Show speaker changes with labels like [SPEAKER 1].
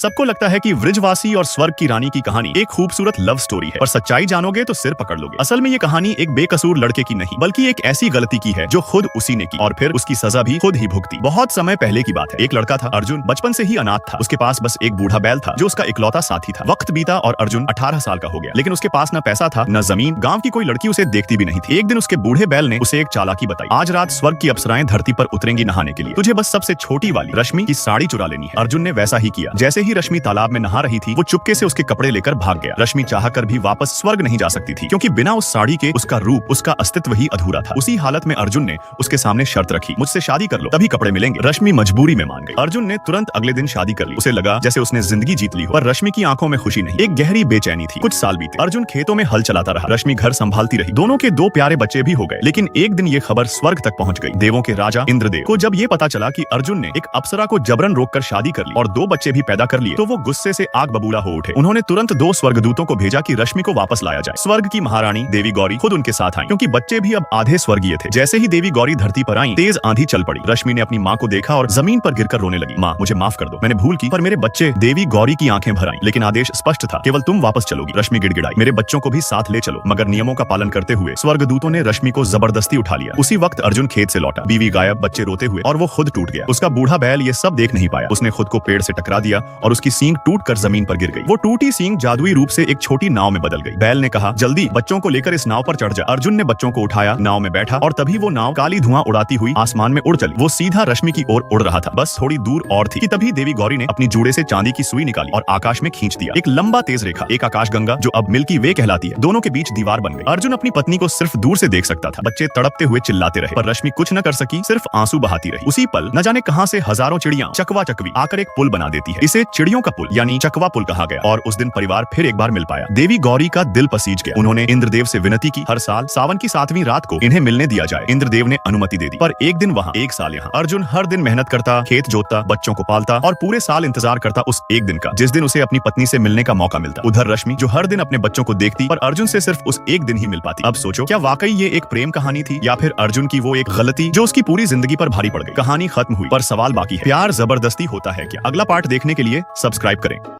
[SPEAKER 1] सबको लगता है कि वृजवासी और स्वर्ग की रानी की कहानी एक खूबसूरत लव स्टोरी है, पर सच्चाई जानोगे तो सिर पकड़ लोगे। असल में ये कहानी एक बेकसूर लड़के की नहीं, बल्कि एक ऐसी गलती की है जो खुद उसी ने की और फिर उसकी सजा भी खुद ही भुगती। बहुत समय पहले की बात है। एक लड़का था अर्जुन, बचपन से ही अनाथ था। उसके पास बस एक बूढ़ा बैल था जो उसका इकलौता साथी था। वक्त बीता और अर्जुन 18 साल का हो गया, लेकिन उसके पास न पैसा था न जमीन। गाँव की कोई लड़की उसे देखती भी नहीं थी। एक दिन उसके बूढ़े बैल ने उसे एक चालाकी बताई। आज रात स्वर्ग की अप्सराएं धरती पर उतरेंगी नहाने के लिए, तुझे बस सबसे छोटी वाली रश्मि की साड़ी चुरा लेनी है। अर्जुन ने वैसा ही किया। जैसे ही रश्मि तालाब में नहा रही थी, वो चुपके से उसके कपड़े लेकर भाग गया। रश्मि चाहकर भी वापस स्वर्ग नहीं जा सकती थी, क्योंकि बिना उस साड़ी के उसका रूप, उसका अस्तित्व ही अधूरा था। उसी हालत में अर्जुन ने उसके सामने शर्त रखी, मुझसे शादी कर लो तभी कपड़े मिलेंगे। रश्मि मजबूरी में मान गई। अर्जुन ने तुरंत अगले दिन शादी कर ली। उसे लगा जैसे उसने जिंदगी जीत ली हो, पर रश्मि की आंखों में खुशी नहीं, एक गहरी बेचैनी थी। कुछ साल बीते। अर्जुन खेतों में हल चलाता रहा, रश्मि घर संभालती रही। दोनों के 2 प्यारे बच्चे भी हो गए। लेकिन एक दिन ये खबर स्वर्ग तक पहुंच गई। देवों के राजा इंद्रदेव को जब ये पता चला कि अर्जुन ने एक अप्सरा को जबरन रोककर शादी कर ली और 2 बच्चे भी पैदा कर लिए, तो वो गुस्से से आग बबूला हो उठे। उन्होंने तुरंत 2 स्वर्गदूतों को भेजा कि रश्मि को वापस लाया जाए। स्वर्ग की महारानी देवी गौरी खुद उनके साथ आई, क्योंकि बच्चे भी अब आधे स्वर्गीय थे। जैसे ही देवी गौरी धरती पर आई, तेज आंधी चल पड़ी। रश्मि ने अपनी माँ को देखा और जमीन पर गिरकर रोने लगी। माँ, मुझे माफ कर दो, मैंने भूल की, पर मेरे बच्चे। देवी गौरी की आंखें भर आईं, लेकिन आदेश स्पष्ट था, केवल तुम वापस चलोगी। रश्मि गिड़गिड़ाई, मेरे बच्चों को भी साथ ले चलो। मगर नियमों का पालन करते हुए स्वर्गदूतों ने रश्मि को जबरदस्ती उठा लिया। उसी वक्त अर्जुन खेत से लौटा, बीवी गायब, बच्चे रोते हुए, और वो खुद टूट गया। उसका बूढ़ा बैल ये सब देख नहीं पाया। उसने खुद को पेड़ से टकरा दिया और उसकी सींग टूटकर जमीन पर गिर गई। वो टूटी सींग जादुई रूप से एक छोटी नाव में बदल गई। बैल ने कहा, जल्दी बच्चों को लेकर इस नाव पर चढ़ जा। अर्जुन ने बच्चों को उठाया, नाव में बैठा, और तभी वो नाव काली धुआं उड़ाती हुई आसमान में उड़ चली। वो सीधा रश्मि की ओर उड़ रहा था। बस थोड़ी दूर और थी कि तभी देवी गौरी ने अपनी जूड़े से चांदी की सुई निकाली और आकाश में खींच दिया। एक लंबा तेज रेखा, एक आकाशगंगा जो अब मिल्की वे कहलाती है, दोनों के बीच दीवार बन गई। अर्जुन अपनी पत्नी को सिर्फ दूर से देख सकता था। बच्चे तड़पते हुए चिल्लाते रहे, पर रश्मि कुछ न कर सकी, सिर्फ आंसू बहाती रही। उसी पल न जाने कहां से हजारों चिड़ियां चकवा चकवी आकर एक पुल बना देती है। इसे चिड़ियों का पुल यानी चकवा पुल कहा गया, और उस दिन परिवार फिर एक बार मिल पाया। देवी गौरी का दिल पसीज गया। उन्होंने इंद्रदेव से विनती की, हर साल सावन की 7वीं रात को इन्हें मिलने दिया जाए। इंद्रदेव ने अनुमति दे दी, पर एक दिन वहाँ, एक साल यहाँ। अर्जुन हर दिन मेहनत करता, खेत जोतता, बच्चों को पालता, और पूरे साल इंतजार करता उस एक दिन का, जिस दिन उसे अपनी पत्नी से मिलने का मौका मिलता। उधर रश्मि जो हर दिन अपने बच्चों को देखती, पर अर्जुन से सिर्फ उस एक दिन ही मिल पाती। अब सोचो, क्या वाकई ये एक प्रेम कहानी थी, या फिर अर्जुन की वो एक गलती जो उसकी पूरी जिंदगी पर भारी पड़ गई। कहानी खत्म हुई, पर सवाल बाकी है, प्यार जबरदस्ती होता है क्या? अगला पार्ट देखने के लिए सब्सक्राइब करें।